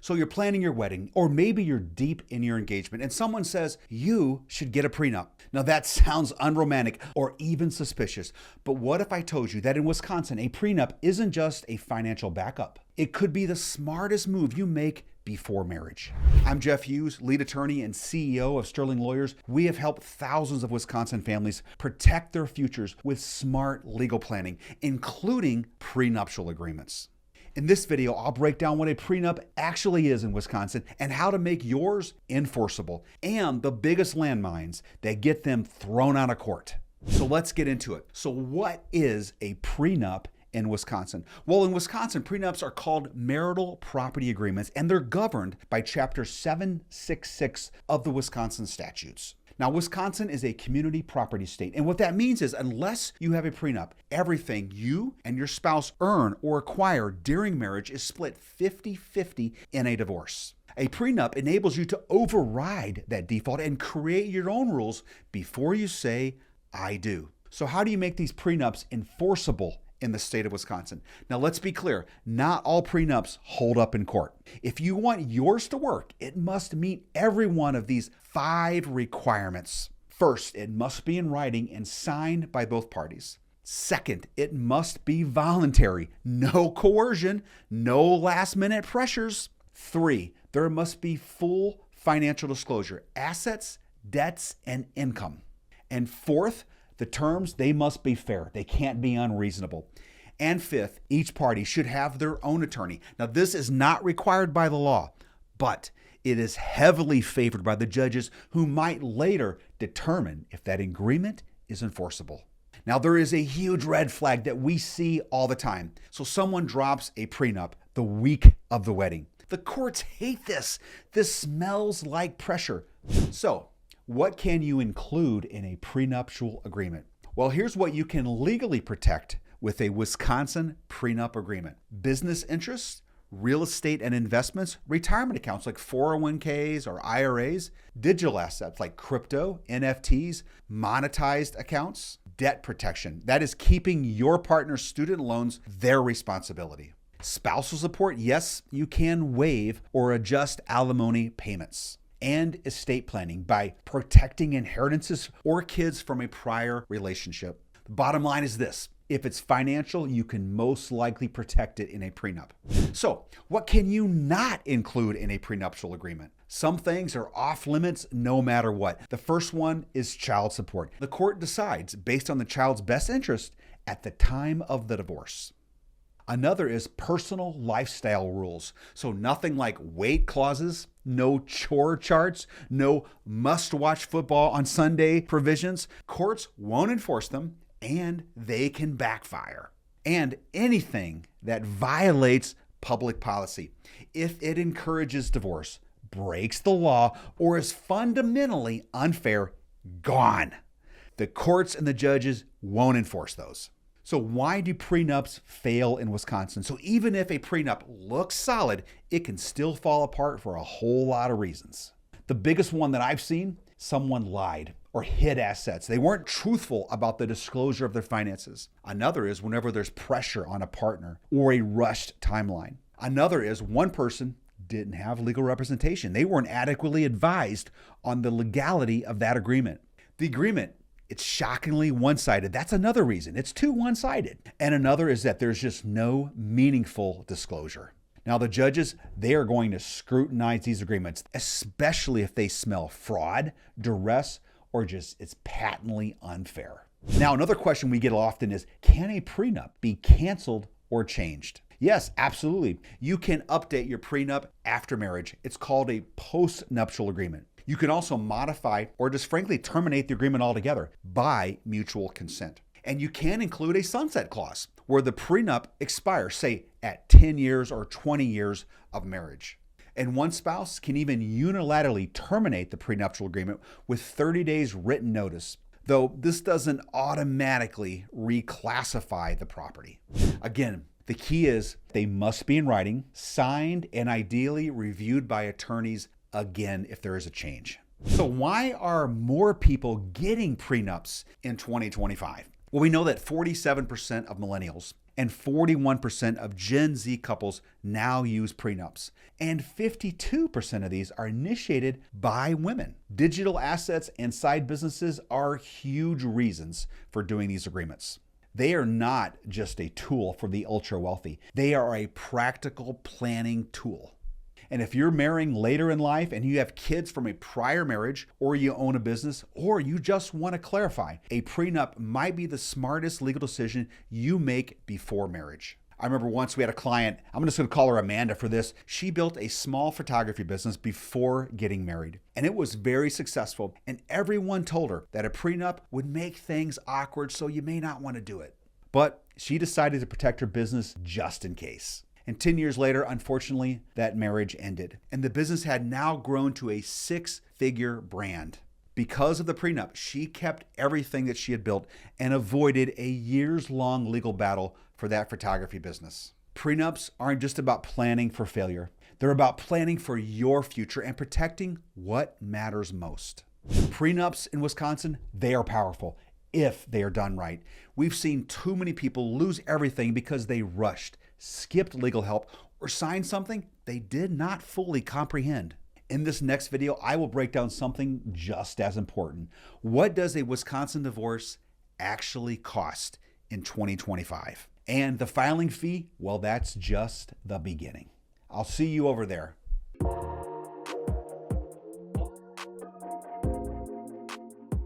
So you're planning your wedding, or maybe you're deep in your engagement, and someone says you should get a prenup. Now that sounds unromantic or even suspicious, but what if I told you that in Wisconsin, a prenup isn't just a financial backup? It could be the smartest move you make before marriage. I'm Jeff Hughes, lead attorney and CEO of Sterling Lawyers. We have helped thousands of Wisconsin families protect their futures with smart legal planning, including prenuptial agreements. In this video, I'll break down what a prenup actually is in Wisconsin and how to make yours enforceable, and the biggest landmines that get them thrown out of court. So let's get into it. So what is a prenup in Wisconsin? Well, in Wisconsin, prenups are called marital property agreements, and they're governed by Chapter 766 of the Wisconsin statutes. Now, Wisconsin is a community property state, and what that means is unless you have a prenup, everything you and your spouse earn or acquire during marriage is split 50-50 in a divorce. A prenup enables you to override that default and create your own rules before you say, I do. So how do you make these prenups enforceable in the state of Wisconsin? Now, let's be clear, not all prenups hold up in court. If you want yours to work, it must meet every one of these 5 requirements. First, it must be in writing and signed by both parties. Second, it must be voluntary, no coercion, no last-minute pressures. 3, there must be full financial disclosure, assets, debts, and income. And 4th, the terms, they must be fair. They can't be unreasonable. And 5th, each party should have their own attorney. Now, this is not required by the law, but it is heavily favored by the judges who might later determine if that agreement is enforceable. Now, there is a huge red flag that we see all the time. So someone drops a prenup the week of the wedding. The courts hate this. This smells like pressure. So, what can you include in a prenuptial agreement? Well, here's what you can legally protect with a Wisconsin prenup agreement: business interests, real estate and investments, retirement accounts like 401ks or IRAs, digital assets like crypto, NFTs, monetized accounts, debt protection. That is keeping your partner's student loans their responsibility. Spousal support, yes, you can waive or adjust alimony payments. And estate planning by protecting inheritances or kids from a prior relationship. The bottom line is this: if it's financial, you can most likely protect it in a prenup. So, what can you not include in a prenuptial agreement? Some things are off limits no matter what. The first one is child support. The court decides based on the child's best interest at the time of the divorce. Another is personal lifestyle rules. So nothing like weight clauses, no chore charts, no must-watch football on Sunday provisions. Courts won't enforce them, and they can backfire. And anything that violates public policy, if it encourages divorce, breaks the law, or is fundamentally unfair, gone. The courts and the judges won't enforce those. So why do prenups fail in Wisconsin? So even if a prenup looks solid, it can still fall apart for a whole lot of reasons. The biggest one that I've seen: someone lied or hid assets. They weren't truthful about the disclosure of their finances. Another is whenever there's pressure on a partner or a rushed timeline. Another is one person didn't have legal representation. They weren't adequately advised on the legality of that agreement. The agreement, it's shockingly one-sided. That's another reason. It's too one-sided. And another is that there's just no meaningful disclosure. Now, the judges, they are going to scrutinize these agreements, especially if they smell fraud, duress, or just it's patently unfair. Now, another question we get often is, can a prenup be canceled or changed? Yes, absolutely. You can update your prenup after marriage. It's called a post-nuptial agreement. You can also modify or just frankly terminate the agreement altogether by mutual consent. And you can include a sunset clause where the prenup expires, say, at 10 years or 20 years of marriage. And one spouse can even unilaterally terminate the prenuptial agreement with 30 days written notice, though this doesn't automatically reclassify the property. Again, the key is they must be in writing, signed, and ideally reviewed by attorneys again if there is a change. So why are more people getting prenups in 2025? Well, we know that 47% of millennials And 41% of Gen Z couples now use prenups. And 52% of these are initiated by women. Digital assets and side businesses are huge reasons for doing these agreements. They are not just a tool for the ultra wealthy. They are a practical planning tool. And if you're marrying later in life and you have kids from a prior marriage, or you own a business, or you just want to clarify, a prenup might be the smartest legal decision you make before marriage. I remember once we had a client, I'm just going to call her Amanda for this. She built a small photography business before getting married, and it was very successful. And everyone told her that a prenup would make things awkward, so you may not want to do it. But she decided to protect her business just in case. And 10 years later, unfortunately, that marriage ended. And the business had now grown to a 6-figure brand. Because of the prenup, she kept everything that she had built and avoided a years-long legal battle for that photography business. Prenups aren't just about planning for failure. They're about planning for your future and protecting what matters most. Prenups in Wisconsin, they are powerful if they are done right. We've seen too many people lose everything because they rushed, skipped legal help, or signed something they did not fully comprehend. In this next video, I will break down something just as important. What does a Wisconsin divorce actually cost in 2025? And the filing fee, well, that's just the beginning. I'll see you over there.